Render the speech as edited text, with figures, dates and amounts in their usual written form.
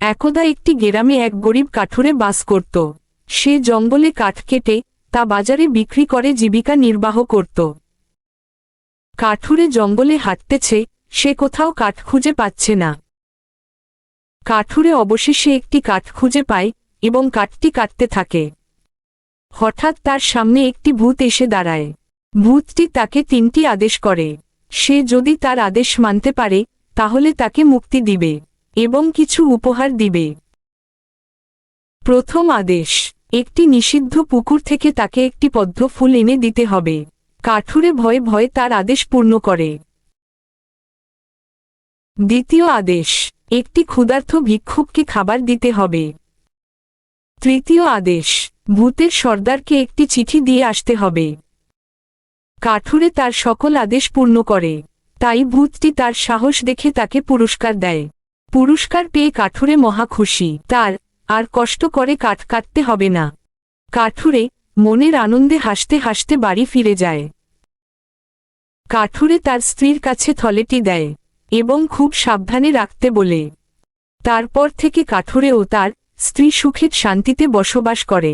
একদা একটি গ্রামে এক গরিব কাঠুরে বাস করত। সে জঙ্গলে কাঠ কেটে তা বাজারে বিক্রি করে জীবিকা নির্বাহ করত। কাঠুরে জঙ্গলে হাঁটতেছে, সে কোথাও কাঠ খুঁজে পাচ্ছে না। কাঠুরে অবশেষে একটি কাঠ খুঁজে পায় এবং কাঠটি কাটতে থাকে। হঠাৎ তার সামনে একটি ভূত এসে দাঁড়ায়। ভূতটি তাকে 3টি আদেশ করে। সে যদি তার আদেশ মানতে পারে তাহলে তাকে মুক্তি দিবে এবং কিছু উপহার দিবে। প্রথম আদেশ, একটি নিষিদ্ধ পুকুর থেকে তাকে একটি পদ্ম ফুল এনে দিতে হবে। কাঠুরে ভয়ে ভয়ে তার আদেশ পূর্ণ করে। দ্বিতীয় আদেশ, একটি ক্ষুধার্ত ভিক্ষুককে খাবার দিতে হবে। তৃতীয় আদেশ, ভূতের সর্দারকে একটি চিঠি দিয়ে আসতে হবে। কাঠুরে তার সকল আদেশ পূর্ণ করে, তাই ভূতটি তার সাহস দেখে তাকে পুরস্কার দেয়। পুরস্কার পেয়ে কাঠুরে মহা খুশি, তার আর কষ্ট করে কাঠ কাটতে হবে না। কাঠুরে মনের আনন্দে হাসতে হাসতে বাড়ি ফিরে যায়। কাঠুরে তার স্ত্রীর কাছে থলেটি দেয় এবং খুব সাবধানে রাখতে বলে। তারপর থেকে কাঠুরে ও তার স্ত্রী সুখে শান্তিতে বসবাস করে।